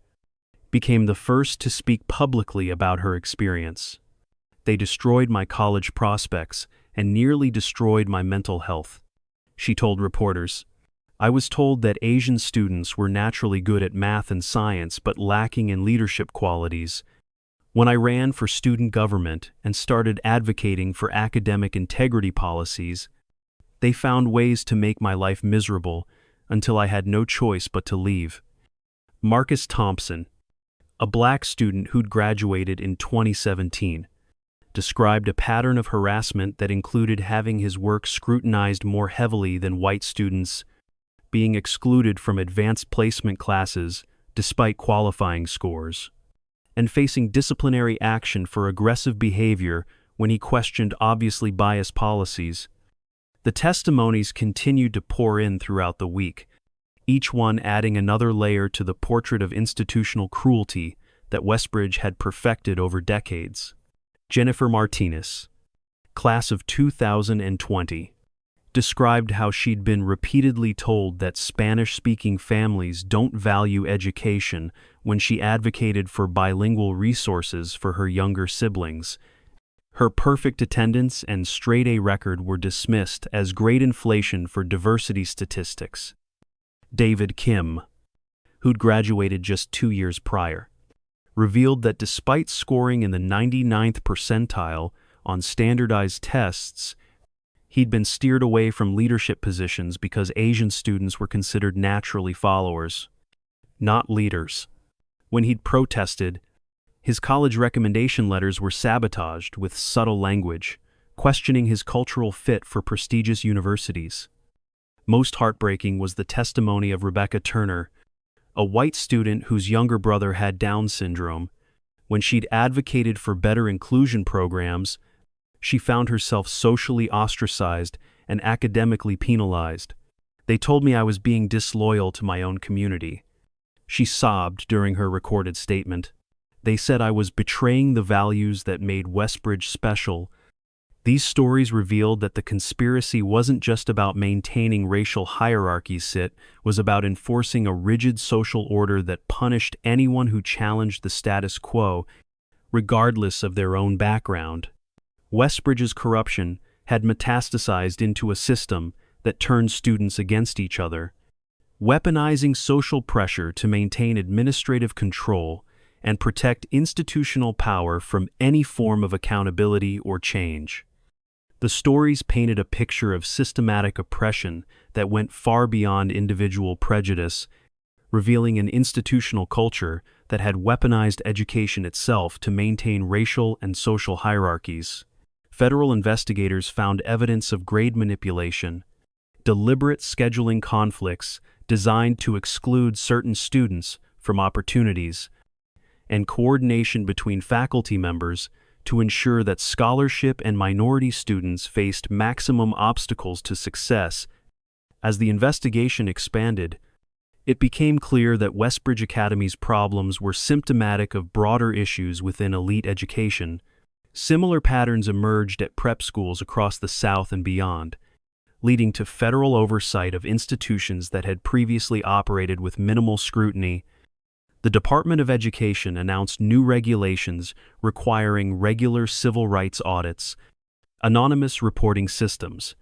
became the first to speak publicly about her experience. "They destroyed my college prospects and nearly destroyed my mental health," she told reporters. "I was told that Asian students were naturally good at math and science but lacking in leadership qualities. When I ran for student government and started advocating for academic integrity policies, they found ways to make my life miserable until I had no choice but to leave." Marcus Thompson, a Black student who'd graduated in 2017, described a pattern of harassment that included having his work scrutinized more heavily than white students, being excluded from advanced placement classes despite qualifying scores, and facing disciplinary action for aggressive behavior when he questioned obviously biased policies. The testimonies continued to pour in throughout the week, each one adding another layer to the portrait of institutional cruelty that Westbridge had perfected over decades. Jennifer Martinez, class of 2020, described how she'd been repeatedly told that Spanish-speaking families don't value education when she advocated for bilingual resources for her younger siblings. Her perfect attendance and straight-A record were dismissed as great inflation for diversity statistics. David Kim, who'd graduated just 2 years prior, revealed that despite scoring in the 99th percentile on standardized tests, he'd been steered away from leadership positions because Asian students were considered naturally followers, not leaders. When he'd protested, his college recommendation letters were sabotaged with subtle language, questioning his cultural fit for prestigious universities. Most heartbreaking was the testimony of Rebecca Turner, a white student whose younger brother had Down syndrome. When she'd advocated for better inclusion programs, she found herself socially ostracized and academically penalized. "They told me I was being disloyal to my own community," she sobbed during her recorded statement. "They said I was betraying the values that made Westbridge special." These stories revealed that the conspiracy wasn't just about maintaining racial hierarchies, it was about enforcing a rigid social order that punished anyone who challenged the status quo, regardless of their own background. Westbridge's corruption had metastasized into a system that turned students against each other, weaponizing social pressure to maintain administrative control and protect institutional power from any form of accountability or change. The stories painted a picture of systematic oppression that went far beyond individual prejudice, revealing an institutional culture that had weaponized education itself to maintain racial and social hierarchies. Federal investigators found evidence of grade manipulation, deliberate scheduling conflicts designed to exclude certain students from opportunities, and coordination between faculty members to ensure that scholarship and minority students faced maximum obstacles to success. As the investigation expanded, it became clear that Westbridge Academy's problems were symptomatic of broader issues within elite education. Similar patterns emerged at prep schools across the South and beyond, leading to federal oversight of institutions that had previously operated with minimal scrutiny. The Department of Education announced new regulations requiring regular civil rights audits, anonymous reporting systems,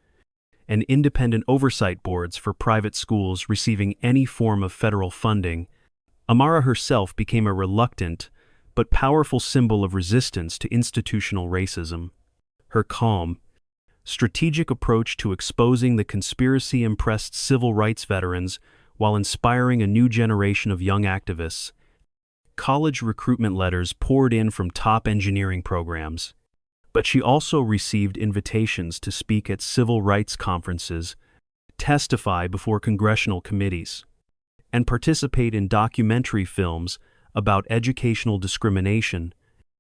and independent oversight boards for private schools receiving any form of federal funding. Amara herself became a reluctant but powerful symbol of resistance to institutional racism. Her calm, strategic approach to exposing the conspiracy impressed civil rights veterans while inspiring a new generation of young activists. College recruitment letters poured in from top engineering programs, but she also received invitations to speak at civil rights conferences, testify before congressional committees, and participate in documentary films about educational discrimination.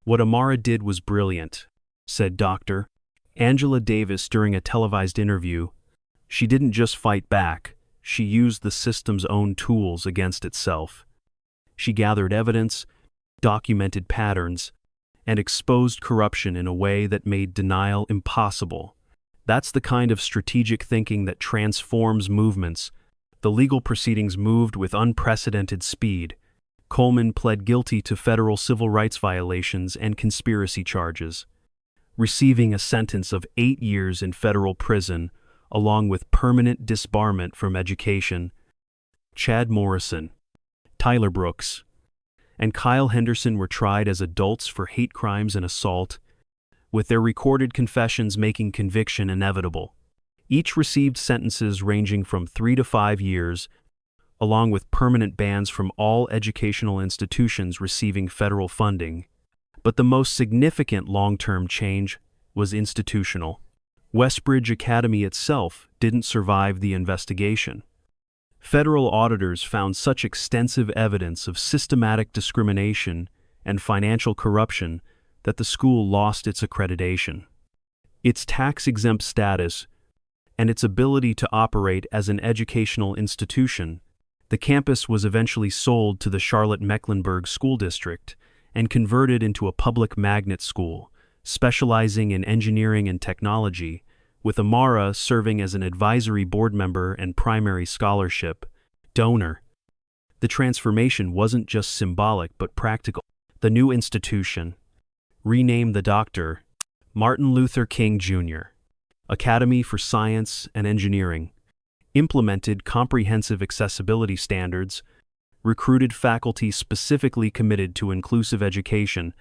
"What Amara did was brilliant," said Dr. Angela Davis during a televised interview. "She didn't just fight back, she used the system's own tools against itself. She gathered evidence, documented patterns, and exposed corruption in a way that made denial impossible. That's the kind of strategic thinking that transforms movements." The legal proceedings moved with unprecedented speed. Coleman pled guilty to federal civil rights violations and conspiracy charges, receiving a sentence of 8 years in federal prison, along with permanent disbarment from education. Chad Morrison, Tyler Brooks, and Kyle Henderson were tried as adults for hate crimes and assault, with their recorded confessions making conviction inevitable. Each received sentences ranging from 3 to 5 years, along with permanent bans from all educational institutions receiving federal funding. But the most significant long-term change was institutional. Westbridge Academy itself didn't survive the investigation. Federal auditors found such extensive evidence of systematic discrimination and financial corruption that the school lost its accreditation. Its tax-exempt status and its ability to operate as an educational institution, the campus was eventually sold to the Charlotte-Mecklenburg School District and converted into a public magnet school, specializing in engineering and technology, with Amara serving as an advisory board member and primary scholarship donor. The transformation wasn't just symbolic but practical. The new institution, renamed the Dr. Martin Luther King Jr. Academy for Science and Engineering, implemented comprehensive accessibility standards, recruited faculty specifically committed to inclusive education,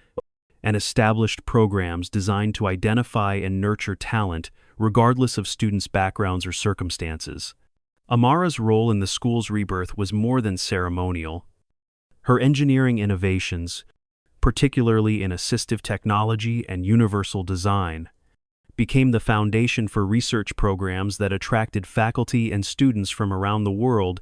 and established programs designed to identify and nurture talent regardless of students' backgrounds or circumstances. Amara's role in the school's rebirth was more than ceremonial. Her engineering innovations, particularly in assistive technology and universal design, became the foundation for research programs that attracted faculty and students from around the world.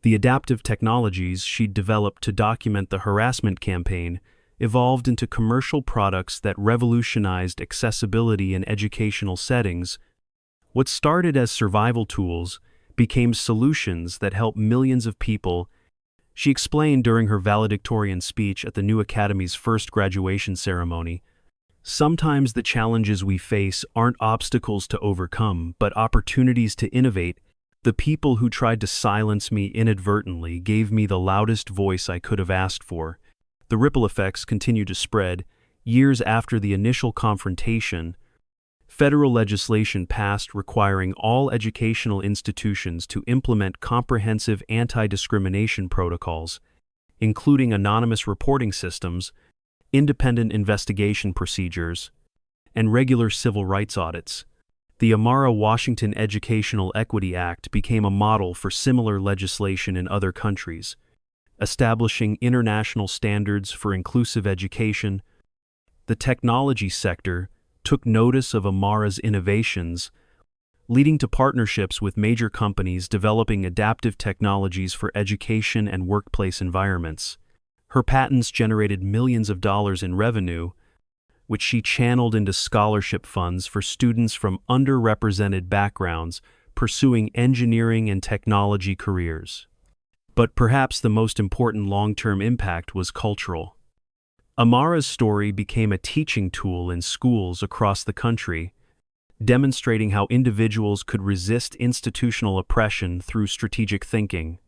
The adaptive technologies she'd developed to document the harassment campaign evolved into commercial products that revolutionized accessibility in educational settings. What started as survival tools became solutions that help millions of people. She explained during her valedictorian speech at the new Academy's first graduation ceremony, "Sometimes the challenges we face aren't obstacles to overcome, but opportunities to innovate. The people who tried to silence me inadvertently gave me the loudest voice I could have asked for." The ripple effects continued to spread. Years after the initial confrontation, federal legislation passed requiring all educational institutions to implement comprehensive anti-discrimination protocols, including anonymous reporting systems, independent investigation procedures, and regular civil rights audits. The Amara Washington Educational Equity Act became a model for similar legislation in other countries. establishing international standards for inclusive education. The technology sector took notice of Amara's innovations, leading to partnerships with major companies developing adaptive technologies for education and workplace environments. Her patents generated millions of dollars in revenue, which she channeled into scholarship funds for students from underrepresented backgrounds pursuing engineering and technology careers. But perhaps the most important long-term impact was cultural. Amara's story became a teaching tool in schools across the country, demonstrating how individuals could resist institutional oppression through strategic thinking,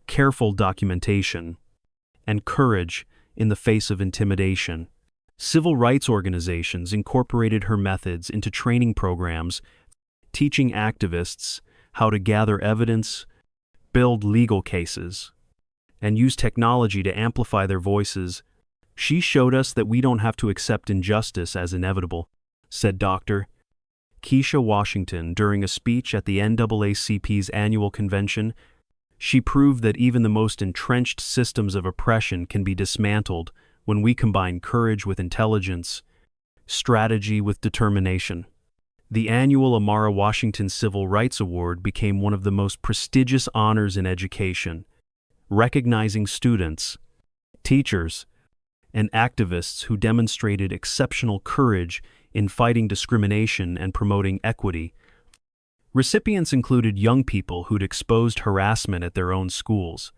careful documentation, and courage in the face of intimidation. Civil rights organizations incorporated her methods into training programs, teaching activists how to gather evidence, build legal cases, and use technology to amplify their voices. She showed us that we don't have to accept injustice as inevitable, said Dr. Keisha Washington during a speech at the NAACP's annual convention. She proved that even the most entrenched systems of oppression can be dismantled when we combine courage with intelligence, strategy with determination. The annual Amara Washington Civil Rights Award became one of the most prestigious honors in education, recognizing students, teachers, and activists who demonstrated exceptional courage in fighting discrimination and promoting equity. Recipients included young people who'd exposed harassment at their own schools,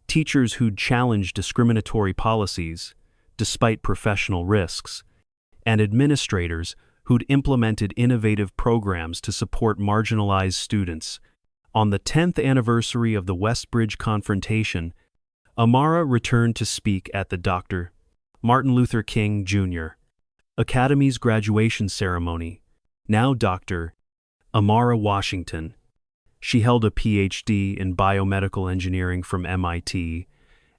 teachers who'd challenged discriminatory policies despite professional risks, and administrators who'd implemented innovative programs to support marginalized students. On the 10th anniversary of the Westbridge confrontation, Amara returned to speak at the Dr. Martin Luther King Jr. Academy's graduation ceremony. Now Dr. Amara Washington. She held a PhD in biomedical engineering from MIT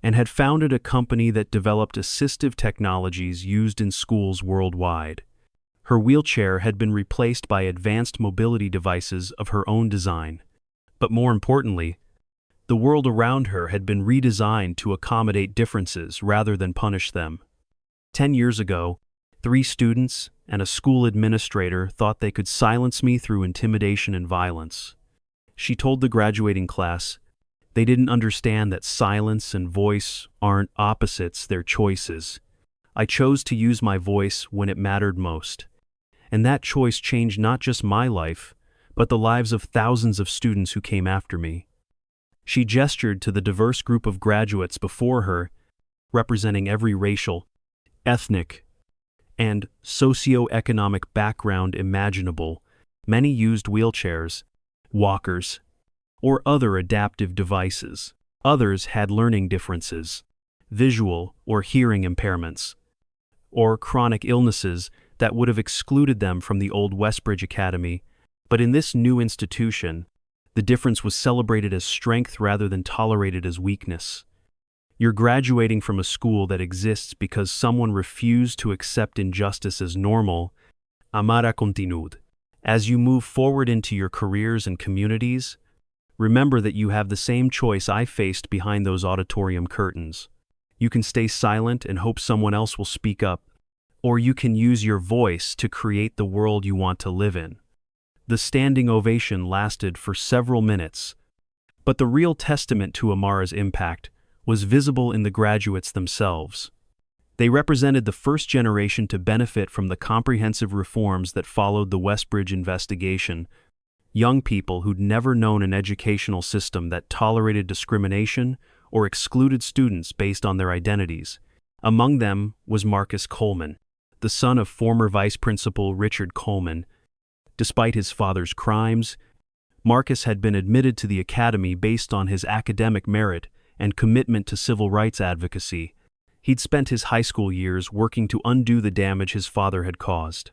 and had founded a company that developed assistive technologies used in schools worldwide. Her wheelchair had been replaced by advanced mobility devices of her own design. But more importantly, the world around her had been redesigned to accommodate differences rather than punish them. 10 years ago, 3 students and a school administrator thought they could silence me through intimidation and violence. She told the graduating class they didn't understand that silence and voice aren't opposites, they're choices. I chose to use my voice when it mattered most. And that choice changed not just my life, but the lives of thousands of students who came after me. She gestured to the diverse group of graduates before her, representing every racial, ethnic, and socioeconomic background imaginable. Many used wheelchairs, walkers, or other adaptive devices. Others had learning differences, visual or hearing impairments, or chronic illnesses that would have excluded them from the old Westbridge Academy. But in this new institution, the difference was celebrated as strength rather than tolerated as weakness. You're graduating from a school that exists because someone refused to accept injustice as normal. Amara continued. As you move forward into your careers and communities, remember that you have the same choice I faced behind those auditorium curtains. You can stay silent and hope someone else will speak up, or you can use your voice to create the world you want to live in. The standing ovation lasted for several minutes, but the real testament to Amara's impact was visible in the graduates themselves. They represented the first generation to benefit from the comprehensive reforms that followed the Westbridge investigation. Young people who'd never known an educational system that tolerated discrimination or excluded students based on their identities. Among them was Marcus Coleman, the son of former Vice Principal Richard Coleman. Despite his father's crimes, Marcus had been admitted to the academy based on his academic merit and commitment to civil rights advocacy. He'd spent his high school years working to undo the damage his father had caused,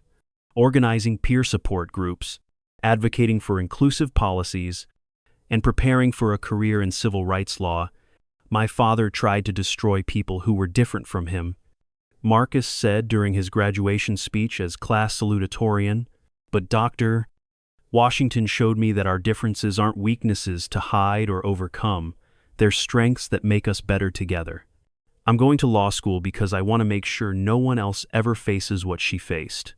organizing peer support groups, advocating for inclusive policies, and preparing for a career in civil rights law. My father tried to destroy people who were different from him, Marcus said during his graduation speech as class salutatorian, but Dr. Washington showed me that our differences aren't weaknesses to hide or overcome. They're strengths that make us better together. I'm going to law school because I want to make sure no one else ever faces what she faced.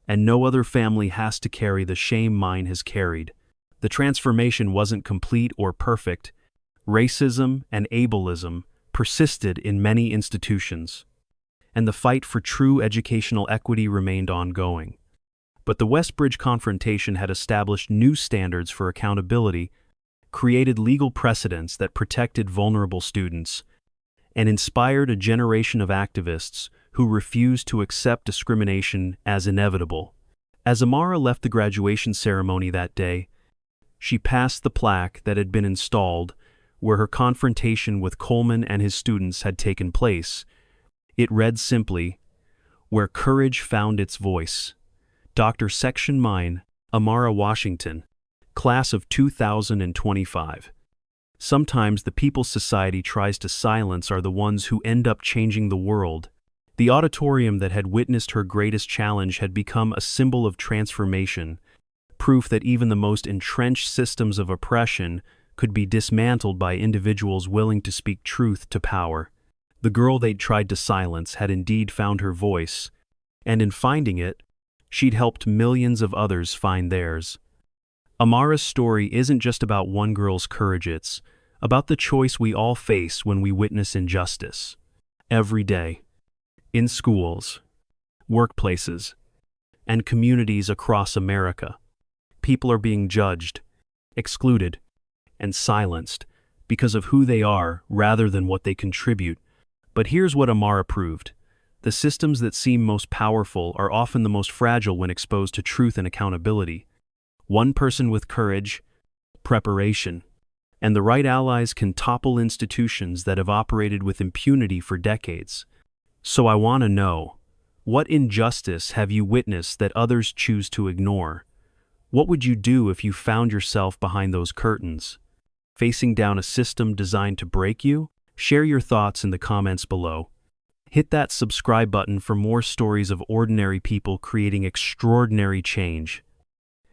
And no other family has to carry the shame mine has carried. The transformation wasn't complete or perfect. Racism and ableism persisted in many institutions, and the fight for true educational equity remained ongoing. But the Westbridge confrontation had established new standards for accountability, created legal precedents that protected vulnerable students, and inspired a generation of activists who refused to accept discrimination as inevitable. As Amara left the graduation ceremony that day, she passed the plaque that had been installed where her confrontation with Coleman and his students had taken place. It read simply, "Where courage found its voice. Dr. Section Mine, Amara Washington, Class of 2025. Sometimes the people society tries to silence are the ones who end up changing the world." The auditorium that had witnessed her greatest challenge had become a symbol of transformation, proof that even the most entrenched systems of oppression could be dismantled by individuals willing to speak truth to power. The girl they'd tried to silence had indeed found her voice, and in finding it, she'd helped millions of others find theirs. Amara's story isn't just about one girl's courage, it's about the choice we all face when we witness injustice. Every day. In schools, workplaces, and communities across America, people are being judged, excluded, and silenced because of who they are rather than what they contribute. But here's what Amara proved. The systems that seem most powerful are often the most fragile when exposed to truth and accountability. One person with courage, preparation, and the right allies can topple institutions that have operated with impunity for decades. So I want to know, what injustice have you witnessed that others choose to ignore? What would you do if you found yourself behind those curtains, facing down a system designed to break you? Share your thoughts in the comments below. Hit that subscribe button for more stories of ordinary people creating extraordinary change.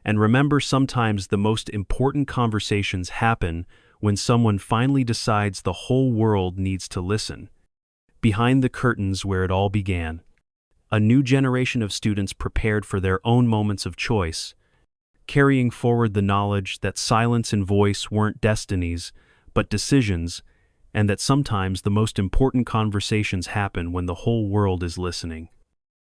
And remember, sometimes the most important conversations happen when someone finally decides the whole world needs to listen. Behind the curtains where it all began, a new generation of students prepared for their own moments of choice, carrying forward the knowledge that silence and voice weren't destinies, but decisions, and that sometimes the most important conversations happen when the whole world is listening.